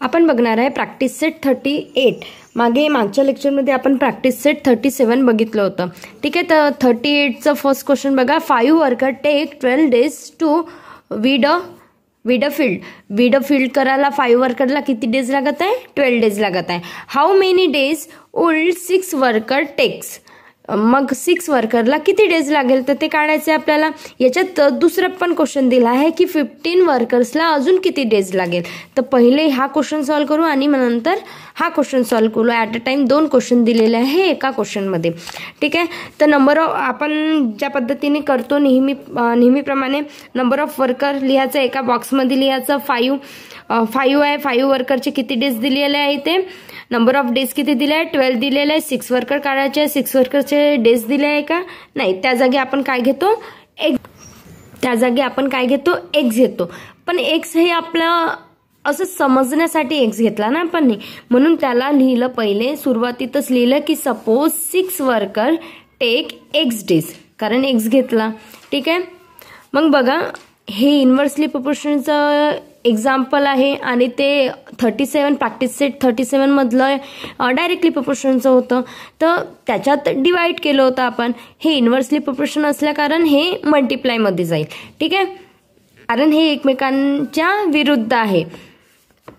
आपण बघणार आहे प्रॅक्टिस सेट 38। मागच्या लेक्चरमध्ये आपण प्रॅक्टिस सेट 37 बघितलं होतं। ठीक आहे, तर 38चा फर्स्ट क्वेश्चन बघा। 5 worker take 12 days to weed a field करायला 5 वर्करला किती डेज लागत आहे? 12 डेज लागत आहे। How many days would 6 worker takes? मग 6 वर्करला किती डेज लागेल तर ते काढायचे आपल्याला। याच्यात दुसरा पण क्वेश्चन दिला आहे की 15 वर्कर्सला अजून किती डेज लागेल। तर पहिले हा क्वेश्चन सॉल्व करू आणि नंतर हा क्वेश्चन सॉल्व करू। ॲट अ टाइम 2 क्वेश्चन दिलेले आहे एका क्वेश्चनमध्ये। ठीक आहे, तर नंबर ऑफ आपण ज्या पद्धतीने करतो नेहमीप्रमाणे नंबर ऑफ वर्कर लिहायचं, एका बॉक्समध्ये लिहायचं। 5 आहे, 5 वर्करचे किती डेज दिलेले आहे ते। नंबर ऑफ डेज किती दिले आहे? 12 दिलेले आहे। 6 वर्कर काढायचे आहे, 6 वर्करचे डेज दिले आहे का? नाही, त्या जागी आपण काय घेतो? एक्स घेतो। पण एक्स हे आपलं असं समजण्यासाठी एक्स घेतला ना आपण, नाही म्हणून त्याला लिहिलं, पहिले सुरुवातीतच लिहिलं की suppose 6 worker take X days, कारण एक्स घेतला। ठीक आहे, मग बघा हे इन्व्हर्सली प्रोपोर्शनचं एक्झाम्पल आहे आणि ते 37 प्रॅक्टिस सेट 37 मधलं डायरेक्टली प्रोपोर्शनचं होतं, तर त्याच्यात डिवाइड केलं होतं आपण। हे इन्व्हर्सली प्रोपोर्शन असल्या कारण हे मल्टिप्लायमध्ये जाईल। ठीक आहे, कारण हे एकमेकांच्या विरुद्ध आहे।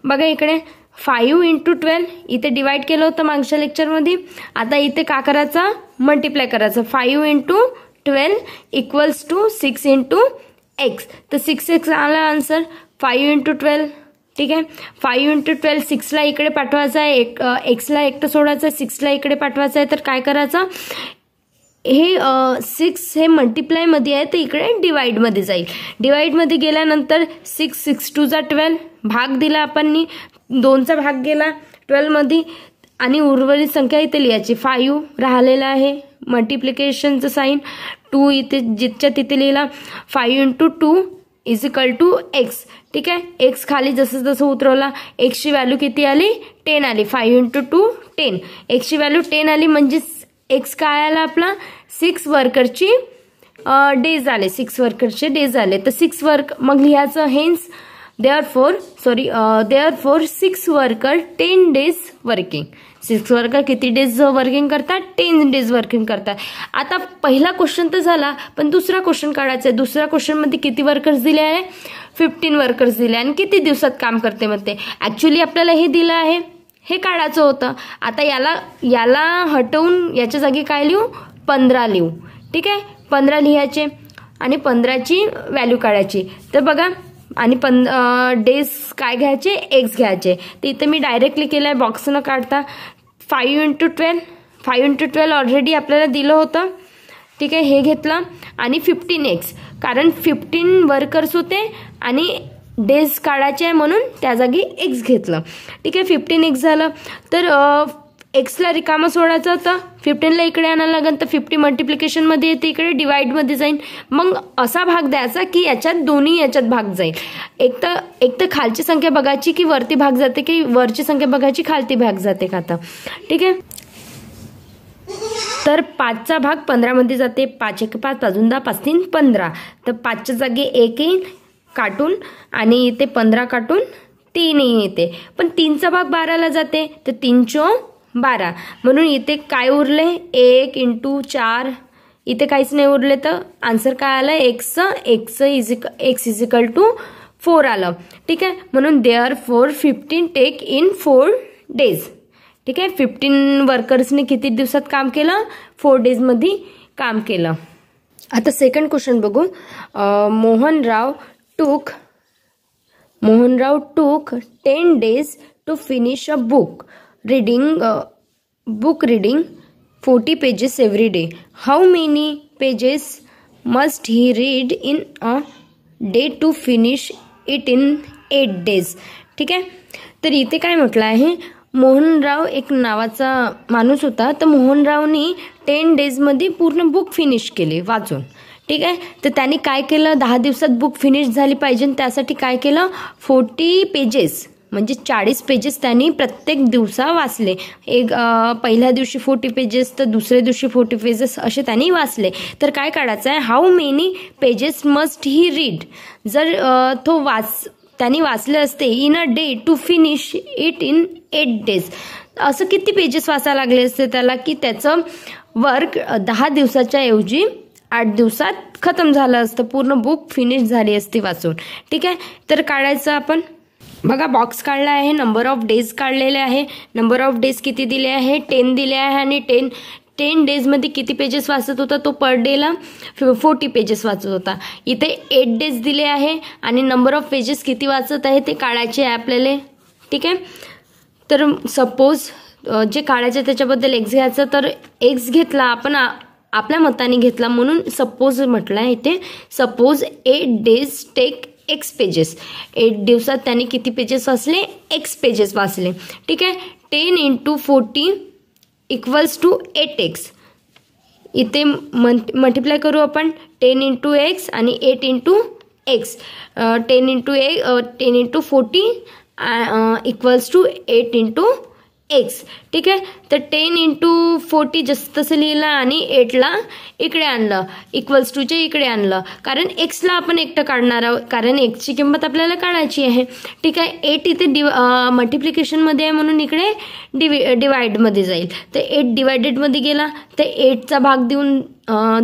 बघा इकडे 5 × 12 इथे डिवाइड केलं होतं मागच्या लेक्चरमध्ये। आता इथे का करायचं? मल्टिप्लाय करायचं। 5 × 12 इक्वल्स टू 6 × x, तर 6x आला आन्सर। 5 × 12, ठीक आहे, 5 × 12 6ला इकडे पाठवायचं आहे, एक्सला एकटं सोडायचं आहे, 6ला इकडे पाठवायचं आहे। तर काय करायचं? हे 6 हे मल्टिप्लायमध्ये आहे तर इकडे डिवाइडमध्ये जाईल। डिवाइडमध्ये गेल्यानंतर 6 2 12 भाग दिला आपण, 2चा भाग गेला 12 मध्ये आणि उर्वरित संख्या इथे लिहायची। 5 राहिलेला आहे, मल्टिप्लिकेशनचं साईन, 2 इथे जिथच्या तिथे लिहिला। 5 × 2 = x। ठीक आहे, x खाली जसं उतरवला, x ची व्हॅल्यू किती आली? 10 आली। 5 × 2 10, x ची व्हॅल्यू 10 आली, म्हणजे x काय आला आपला? 6 वर्करची डेज आले, 6 वर्करचे डेज आले। तर 6 वर्क मग लिहायचं, hence therefore 6 worker 10 days working. 6 worker किती डेज वर्किंग करतात? 10 डेज वर्किंग करतात। आता पहिला क्वेश्चन तर झाला, पण दुसरा क्वेश्चन काढायचा आहे। दुसऱ्या क्वेश्चनमध्ये किती वर्कर्स दिले आहे? 15 वर्कर्स दिले आणि किती दिवसात काम करते म्हणते। ॲक्च्युली आपल्याला हे दिलं आहे, हे काढायचं होतं। आता याला हटवून याच्या जागी काय लिहू? 15 लिहू। ठीक आहे, 15 लिहायचे आणि 15ची व्हॅल्यू काढायची। तर बघा, आणि डेज काय घ्यायचे? एक्स घ्यायचे। तर इथे मी डायरेक्टली केलं आहे बॉक्स न काढता। 5 × 12 ऑलरेडी आपल्याला दिलं होतं। ठीक आहे, हे घेतलं आणि 15x, कारण 15 वर्कर्स होते आणि डेज काढायचे आहे म्हणून त्या जागी एक्स घेतलं। ठीक आहे, 15x झालं। तर एक्सला रिकामं सोडायचं होतं, 15ला इकडे आणायला लागेल, तर 50 मल्टिप्लिकेशनमध्ये येते, इकडे डिवाइडमध्ये जाईल। मग असा भाग द्यायचा की दोन्ही याच्यात भाग जाईल। एक तर खालची संख्या बघायची की वरती भाग जाते, की वरची संख्या बघायची खालती भाग जाते का आता। ठीक आहे, तर 5चा भाग 15 मध्ये जाते। 5 × 5 अजून 10, 5 × 3 15, तर 5च्या जागी 1 येईल काटून आणि इथे 15 काटून 3 येते, पण 3चा भाग 12ला जाते, तर 3 × 12, म्हणून इथे काय उरले? 1 × 4, इथे काहीच नाही उरले, तर आन्सर काय आलं? x = 4 आलं। ठीक आहे, म्हणून देअरफॉर 15 टेक इन 4 डेज। ठीक आहे, 15 वर्कर्सने किती दिवसात काम केलं? 4 डेजमध्ये काम केलं। आता सेकंड क्वेश्चन बघू। Mohanrao took 10 days to finish a book reading 40 pages every day. How many pages must he read in a day to finish it in 8 days? ठीक आहे, तर इथे काय म्हटलं आहे? मोहनराव एक नावाचा माणूस होता, तर मोहनरावनी 10 डेजमध्ये पूर्ण बुक फिनिश केली वाचून। ठीक आहे, तर त्यांनी काय केलं? 10 दिवसात बुक फिनिश झाली पाहिजे, त्यासाठी काय केलं? 40 पेजेस म्हणजे 40 पेजेस त्यांनी प्रत्येक दिवसा वाचले। पहिल्या दिवशी 40 पेजेस, तर दुसऱ्या दिवशी 40 पेजेस असे त्यांनी वाचले। तर काय काढायचं आहे? How many pages must he read? जर तो त्यांनी वाचले असते in a day to finish it in 8 days. असं किती पेजेस वाचायला लागले असते त्याला की त्याचं वर्क 10 दिवसाच्या ऐवजी 8 दिवसात खतम झालं असतं, पूर्ण बुक फिनिश झाली असती वाचून. ठीक आहे, तर काढायचं आपण. बघा बॉक्स काढला आहे, नंबर ऑफ डेज काढलेले आहे. नंबर ऑफ डेज किती दिले आहे? 10 दिले आहे. आणि 10 डेजमध्ये किती पेजेस वाचत होता तो? पर डेला 40 पेजेस वाचत होता. इथे 8 डेज दिले आहे आणि नंबर ऑफ पेजेस किती वाचत आहे ते काढायचे आहे आपल्याला. ठीक आहे, तर सपोज जे काढायचे त्याच्याबद्दल एक्स घ्यायचं, तर एक्स घेतला आपण आपल्या मताने घेतला म्हणून सपोज म्हटलं आहे इथे. Suppose 8 days take X pages. 8 दिवसात त्यांनी किती पेजेस वाचले? एक्स पेजेस वाचले. ठीक आहे, 10 × 40 = 8x. इथे मल्टिप्लाय करू आपण. 10 × x आणि 8 × x. 10 × 40 = 8 × x. ठीक आहे, तर 10 × 40 जसं तसं लिहिलं आणि 8ला इकडे आणलं, =च्या इकडे आणलं, कारण एक्सला आपण एकटं काढणार आहोत, कारण एक्सची किंमत आपल्याला काढायची आहे. ठीक आहे, 8 इथे मल्टिप्लिकेशनमध्ये आहे म्हणून इकडे डिवाइडमध्ये जाईल. तर 8 डिवायडेडमध्ये गेला तर 8चा भाग देऊन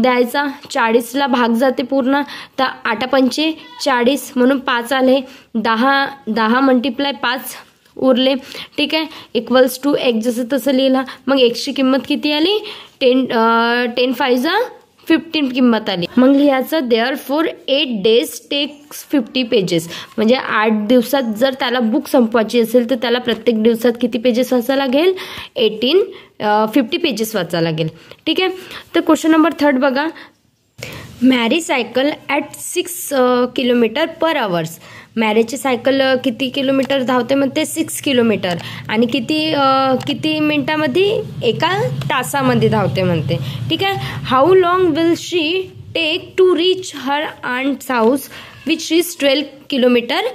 द्यायचा. 40ला भाग जाते पूर्ण, तर 8 × 5 = 40 म्हणून 5 आले. 10 मल्टिप्लाय 5 उरले. ठीक आहे, =x जसं तसं लिहिला. मग एक्सची किंमत किती आली? 10 5 15 किंमत आली. मग लिहायचं देअरफॉर 8 days टेक्स 50 पेजेस. म्हणजे 8 दिवसात जर त्याला बुक संपवायची असेल तर त्याला प्रत्येक दिवसात किती पेजेस वाचायला लागेल? 50 पेजेस वाचायला लागेल. ठीक आहे, तर क्वेश्चन नंबर 3 बघा. मॅरी सायकल ॲट 6 km/h. मॅरीची सायकल किती किलोमीटर धावते म्हणते? 6 किलोमीटर. आणि किती मिनिटामध्ये? 1 तासामध्ये धावते म्हणते. ठीक आहे, how long will she take to reach her aunt's house which is 12 kilometre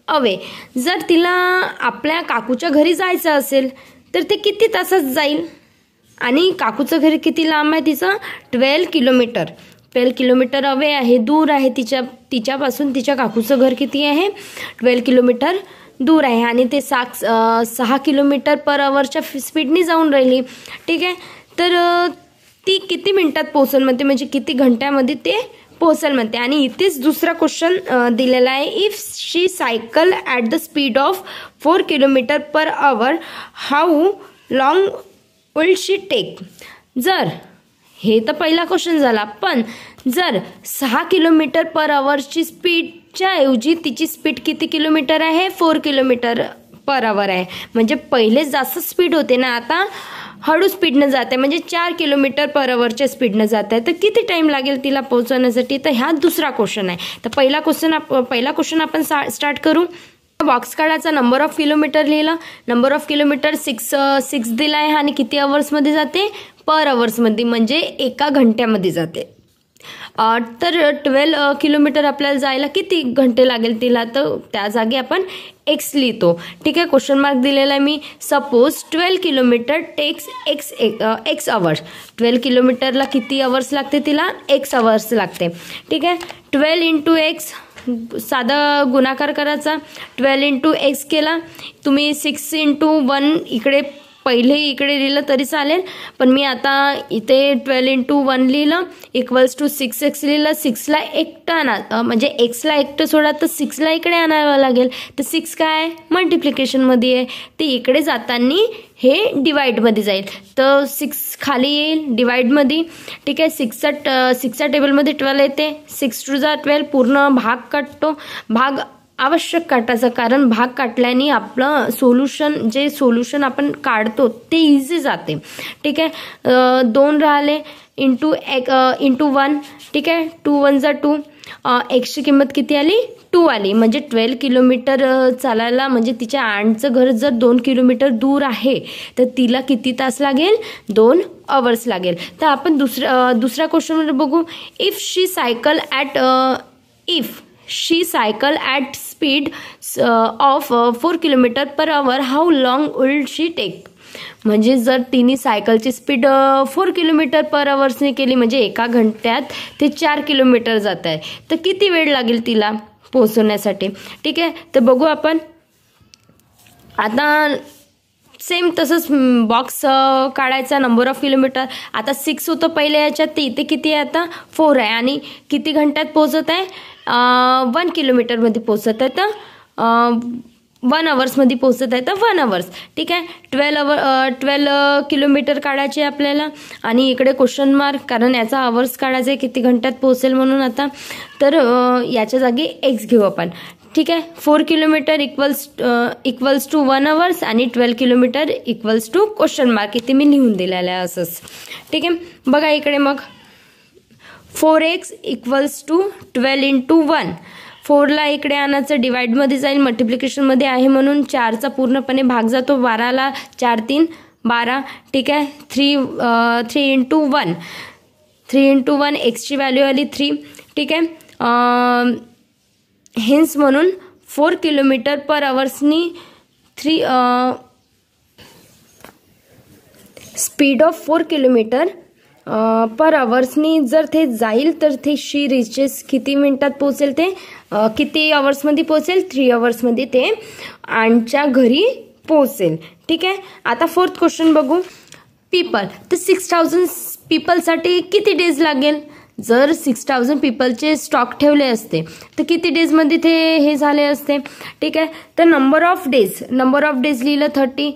away. जर तिला आपल्या काकूच्या घरी जायचं असेल तर ते किती तासात जाईल? आणि काकूचं घर किती लांब आहे तिचं? 12 किलोमीटर. 12 किलोमीटर अवे आहे, दूर आहे तिच्यापासून. तिच्या काकूचं घर किती आहे? 12 किलोमीटर दूर आहे. आणि ते 6 km/h स्पीडने जाऊन राहिली. ठीक आहे, तर ती किती मिनिटात पोहोचल म्हणते, म्हणजे किती घंट्यामध्ये ते पोहोचल म्हणते. आणि इथेच दुसरा क्वेश्चन दिलेला आहे. If she cycle at the speed of 4 km/h how long will she take. जर हे तर पहिला क्वेश्चन झाला, पण जर 6 km/h स्पीडच्या ऐवजी तिची स्पीड किती किलोमीटर आहे? 4 km/h आहे. म्हणजे पहिले जास्त स्पीड होते ना, आता हळू स्पीडनं जाते, म्हणजे 4 km/h स्पीडनं जात आहे. तर किती टाइम लागेल तिला पोहोचवण्यासाठी? तर हा दुसरा क्वेश्चन आहे. तर पहिला क्वेश्चन आपण स्टार्ट करू. बॉक्स काढायचा. नंबर ऑफ किलोमीटर लिहिलं. नंबर ऑफ किलोमीटर 6 दिला आहे आणि किती अवर्समध्ये जाते? पर अवर्समध्ये, म्हणजे 1 घंट्यामध्ये जाते. तर 12 किलोमीटर आपल्याला जायला किती घंटे लागेल तिला? तर त्या जागी आपण एक्स लिहितो. ठीक आहे, क्वेश्चन मार्क दिलेला आहे मी. Suppose 12 kilometre takes X hours. 12 किलोमीटरला किती अवर्स लागते तिला? एक्स अवर्स लागते. ठीक आहे, 12 × x साधा गुणाकार करायचा. 12 × x केला. तुम्ही 6 × 1 इकडे लिहिलं तरी चालेल, पण मी आता इथे 12 × 1 लिहिलं =6x लिहिलं. 6ला एकटं आणा, म्हणजे एक्सला एकटं सोडा तर 6ला इकडे आणावं लागेल. तर 6 काय? मल्टिप्लिकेशनमध्ये आहे, ते इकडे जाताना हे डिवाइडमध्ये जाईल. तर 6 खाली येईल डिवाइडमध्ये. ठीक आहे, 6च्या टेबलमध्ये 12 येते. 6 × 12 पूर्ण भाग काढतो. भाग आवश्यक काटायचं, कारण भाग काटल्याने आपलं सोल्युशन आपण काढतो ते इझी जाते. ठीक आहे, 2 राहिले इंटू 1. ठीक आहे, 2 × 1 = 2. एक्सची किंमत किती आली? 2 आली. म्हणजे 12 किलोमीटर चालायला, म्हणजे तिच्या आंटचं घर जर 2 किलोमीटर दूर आहे तर तिला किती तास लागेल? 2 अवर्स लागेल. तर आपण दुसऱ्या क्वेश्चनवर बघू. If she cycle at speed of 4 km/h how long will she take. म्हणजे जर तिने सायकलची स्पीड 4 km/h केली, म्हणजे 1 घंट्यात ते 4 किलोमीटर जात आहे, तर किती वेळ लागेल तिला? पोहोचवण्यासाठी. ठीक आहे, तर बघू आपण आता सेम तसंच बॉक्स काढायचा. नंबर ऑफ किलोमीटर आता 6 होतं पहिल्या याच्यात, ते इथे किती आहे आता 4 आहे. आणि किती घंट्यात पोहोचत आहे 1 किलोमीटरमध्ये पोहोचत आहे, तर 1 आवर्समध्ये पोहोचत आहे, तर 1 आवर्स. ठीक आहे, 12 किलोमीटर काढायचे आपल्याला. आणि इकडे क्वेश्चन मार्क, कारण याचा आवर्स काढायचा आहे किती घंट्यात पोहोचेल म्हणून आता. तर याच्या जागी एक्स घेऊ आपण. ठीक आहे, 4 किलोमीटर इक्वल्स टू 1 आवर्स आणि 12 kilometre equals to question mark. इथे मी लिहून दिलेलं आहे असंच. ठीक आहे, बघा इकडे मग 4x इक्वल्स टू 12 इंटू 1. 4ला इकडे आणायचं, डिवाइडमध्ये जाईल, मल्टिप्लिकेशनमध्ये आहे म्हणून 4चा पूर्णपणे भाग जातो. 12ला 4 3 12. ठीक आहे, 3 इंटू 1. 3 इंटू 1 एक्सची व्हॅल्यू आली 3. ठीक आहे, हेन्स म्हणून 4 किलोमीटर पर आवर्सनी स्पीड ऑफ 4 किलोमीटर पर आवर्सनी जर ते जाईल तर ते शी रिचेस किती मिनिटात पोहोचेल, ते किती आवर्समध्ये पोहोचेल, 3 आवर्समध्ये ते आणच्या घरी पोहोचेल. ठीक आहे, आता 4th क्वेश्चन बघू. पीपल, तर 6000 पीपलसाठी किती डेज लागेल. जर 6000 पीपलचे स्टॉक ठेवले असते तर किती डेजमध्ये ते हे झाले असते. ठीक आहे, तर नंबर ऑफ डेज लिहिलं 30.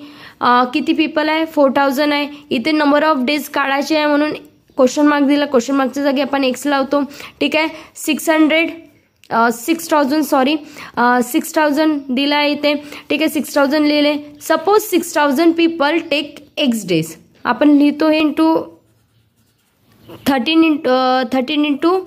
किती पीपल आहे 4000 आहे. इथे नंबर ऑफ डेज काढायचे आहे म्हणून क्वेश्चन मार्क दिला. क्वेश्चन मार्कच्या जागी आपण एक्स लावतो. ठीक आहे, 6000 दिला आहे इथे. ठीक आहे, 6000 लिहिले. Suppose 6000 people take X days. आपण लिहितो हे into 13 into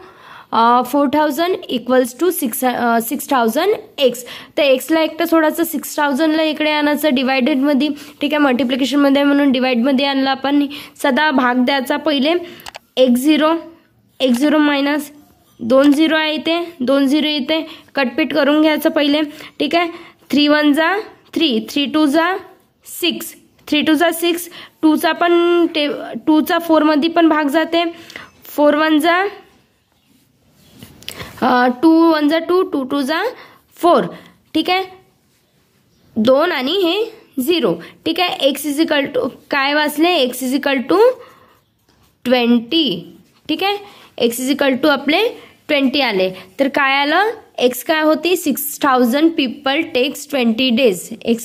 4000 equals to 6000 X. तर एक्सला एकटं सोडायचं, 6000ला इकडे आणायचं डिवायडेडमध्ये. ठीक आहे, मल्टिप्लिकेशनमध्ये म्हणून डिवाइडमध्ये आणलं आपण. सदा भाग द्यायचा पहिले. x 0 मायनस 2 0 आहे इथे, 2 0 इथे कटपीट करून घ्यायचं पहिले. ठीक आहे, 3 1 जा 3, 3 2 जा 6, 3 2 जा 6. 2चा पण 2चा 4 मध्ये पण भाग जाते. 4 1 जा 2 1 जा 2, 2 2 जा 4. ठीक आहे, 2 आणि हे 0. ठीक आहे, एक्स इज इक्वल टू काय वाचले, एक्स इज इक्वल टू 20. ठीक आहे, एक्स इज इक्वल टू आपले 20 आले. तर काय आलं, एक्स काय होती 6000 पीपल टेक्स 20 डेज. एक्स